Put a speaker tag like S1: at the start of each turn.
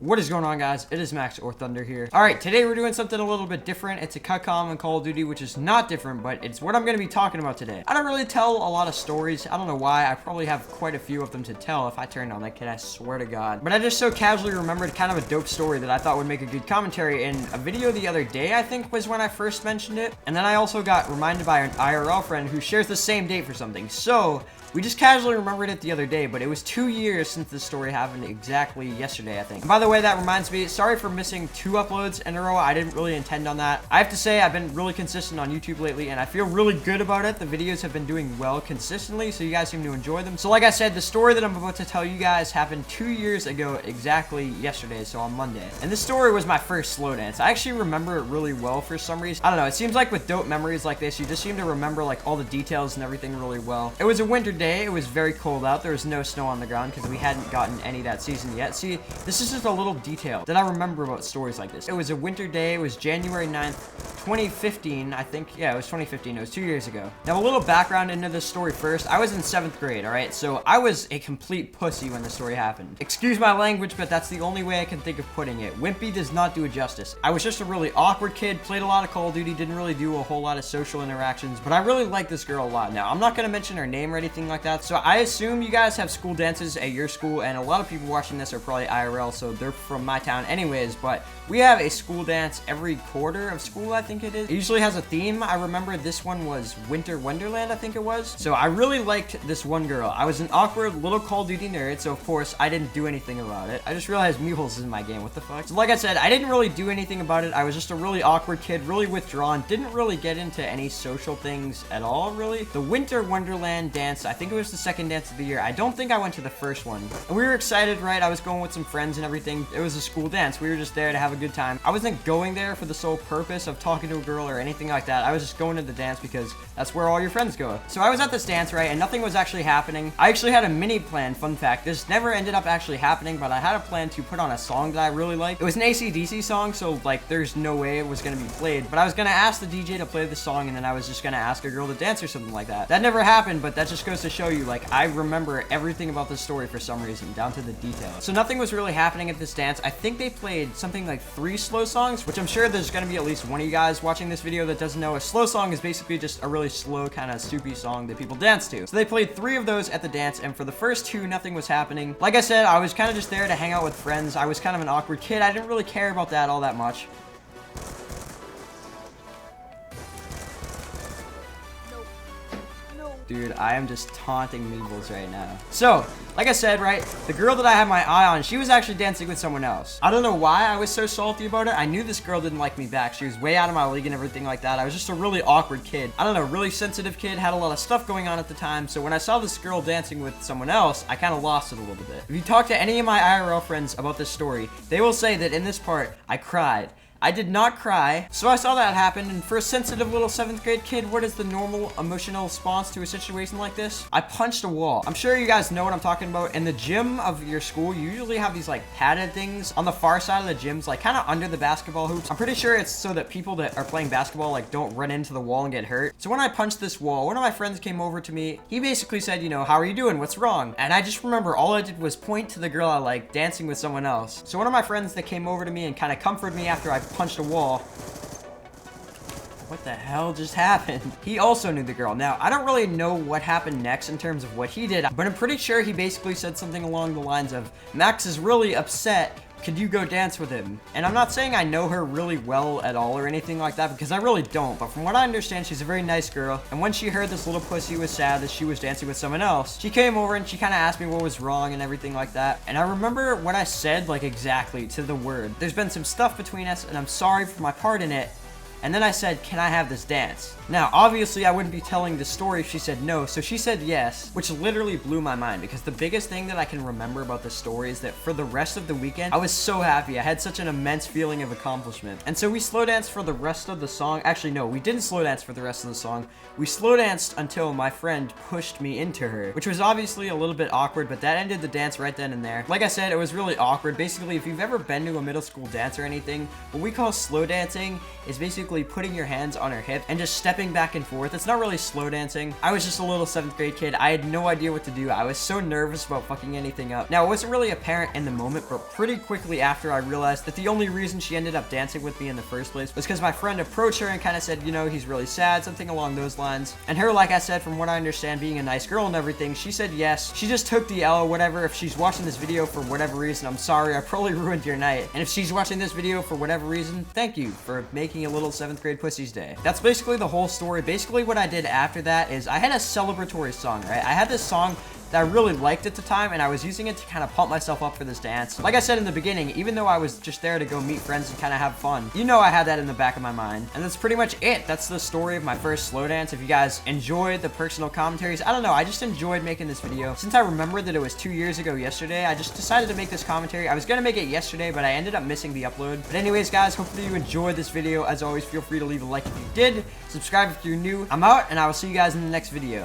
S1: What is going on, guys? It is Max or Thunder here. All right, today we're doing something a little bit different. It's a cutcom on Call of Duty, which is not different, but it's what I'm going to be talking about today. I don't really tell a lot of stories. I don't know why. I probably have quite a few of them to tell if I turned on that kid, I swear to God. But I just so casually remembered kind of a dope story that I thought would make a good commentary in a video the other day, I think was when I first mentioned it. And then I also got reminded by an IRL friend who shares the same date for something. So we just casually remembered it the other day, but it was 2 years since this story happened exactly yesterday, I think. And by the way, that reminds me, sorry for missing 2 uploads in a row. I didn't really intend on that. I have to say, I've been really consistent on YouTube lately, and I feel really good about it. The videos have been doing well consistently, so you guys seem to enjoy them. So like I said, the story that I'm about to tell you guys happened 2 years ago exactly yesterday, so on Monday. And this story was my first slow dance. I actually remember it really well for some reason. I don't know, it seems like with dope memories like this, you just seem to remember like all the details and everything really well. It was a winter day. It was very cold out. There was no snow on the ground because we hadn't gotten any that season yet. See, this is just a little detail that I remember about stories like this. It was a winter day. It was January 9th, 2015, I think. Yeah, it was 2015. It was 2 years ago. Now, a little background into this story first. I was in 7th grade, all right? So I was a complete pussy when the story happened. Excuse my language, but that's the only way I can think of putting it. Wimpy does not do it justice. I was just a really awkward kid, played a lot of Call of Duty, didn't really do a whole lot of social interactions, but I really liked this girl a lot. Now, I'm not going to mention her name or anything like that, so I assume you guys have school dances at your school, and a lot of people watching this are probably IRL, so they're from my town anyways, but we have a school dance every quarter of school, I think it is. It usually has a theme. I remember this one was Winter Wonderland, I think it was. So I really liked this one girl. I was an awkward little Call of Duty nerd, so of course I didn't do anything about it. I just realized Meeples is in my game, what the fuck? So like I said, I didn't really do anything about it. I was just a really awkward kid, really withdrawn, didn't really get into any social things at all, really. The Winter Wonderland dance, I think it was the second dance of the year. I don't think I went to the first one. And we were excited, right? I was going with some friends and everything. It was a school dance. We were just there to have a good time. I wasn't going there for the sole purpose of talking to a girl or anything like that. I was just going to the dance because that's where all your friends go. So I was at this dance, right? And nothing was actually happening. I actually had a mini plan, fun fact. This never ended up actually happening, but I had a plan to put on a song that I really liked. It was an AC/DC song, so like there's no way it was going to be played. But I was going to ask the DJ to play the song, and then I was just going to ask a girl to dance or something like that. That never happened, but that just goes to show you, like, I remember everything about this story for some reason, down to the details. So nothing was really happening at this dance. I think they played something like 3 slow songs, which I'm sure there's going to be at least one of you guys watching this video that doesn't know. A slow song is basically just a really slow kind of soupy song that people dance to. So they played 3 of those at the dance, and for the first 2, nothing was happening. Like I said, I was kind of just there to hang out with friends. I was kind of an awkward kid. I didn't really care about that all that much. Dude, I am just taunting Meeples right now. So, like I said, right, the girl that I had my eye on, she was actually dancing with someone else. I don't know why I was so salty about it. I knew this girl didn't like me back. She was way out of my league and everything like that. I was just a really awkward kid. I don't know, really sensitive kid, had a lot of stuff going on at the time. So when I saw this girl dancing with someone else, I kind of lost it a little bit. If you talk to any of my IRL friends about this story, they will say that in this part, I cried. I did not cry. So I saw that happen, and for a sensitive little 7th grade kid, what is the normal emotional response to a situation like this? I punched a wall. I'm sure you guys know what I'm talking about. In the gym of your school, you usually have these like padded things on the far side of the gyms, like kind of under the basketball hoops. I'm pretty sure it's so that people that are playing basketball like don't run into the wall and get hurt. So when I punched this wall, one of my friends came over to me. He basically said, you know, how are you doing? What's wrong? And I just remember all I did was point to the girl I liked dancing with someone else. So one of my friends that came over to me and kind of comforted me after I punched a wall. What the hell just happened? He also knew the girl. Now, I don't really know what happened next in terms of what he did, but I'm pretty sure he basically said something along the lines of, Max is really upset. Could you go dance with him? And I'm not saying I know her really well at all or anything like that, because I really don't. But from what I understand, she's a very nice girl. And when she heard this little pussy was sad that she was dancing with someone else, she came over and she kind of asked me what was wrong and everything like that. And I remember what I said, like exactly to the word. There's been some stuff between us, and I'm sorry for my part in it. And then I said, can I have this dance? Now, obviously, I wouldn't be telling the story if she said no, so she said yes, which literally blew my mind, because the biggest thing that I can remember about this story is that for the rest of the weekend, I was so happy. I had such an immense feeling of accomplishment. And so we slow danced for the rest of the song. Actually, no, we didn't slow dance for the rest of the song. We slow danced until my friend pushed me into her, which was obviously a little bit awkward, but that ended the dance right then and there. Like I said, it was really awkward. Basically, if you've ever been to a middle school dance or anything, what we call slow dancing is basically quickly putting your hands on her hip and just stepping back and forth. It's not really slow dancing. I was just a little 7th grade kid. I had no idea what to do. I was so nervous about fucking anything up. Now, it wasn't really apparent in the moment, but pretty quickly after, I realized that the only reason she ended up dancing with me in the first place was because my friend approached her and kind of said, you know, he's really sad, something along those lines. And her, like I said, from what I understand, being a nice girl and everything, she said yes. She just took the L or whatever. If she's watching this video for whatever reason, I'm sorry. I probably ruined your night. And if she's watching this video for whatever reason, thank you for making a little 7th grade pussy's day. That's basically the whole story. Basically what I did after that is I had a celebratory song, right? I had this song that I really liked at the time, and I was using it to kind of pump myself up for this dance. Like I said in the beginning, even though I was just there to go meet friends and kind of have fun, you know I had that in the back of my mind. And that's pretty much it. That's the story of my first slow dance. If you guys enjoyed the personal commentaries, I don't know, I just enjoyed making this video. Since I remembered that it was 2 years ago yesterday, I just decided to make this commentary. I was gonna make it yesterday, but I ended up missing the upload. But anyways, guys, hopefully you enjoyed this video. As always, feel free to leave a like if you did. Subscribe if you're new. I'm out, and I will see you guys in the next video.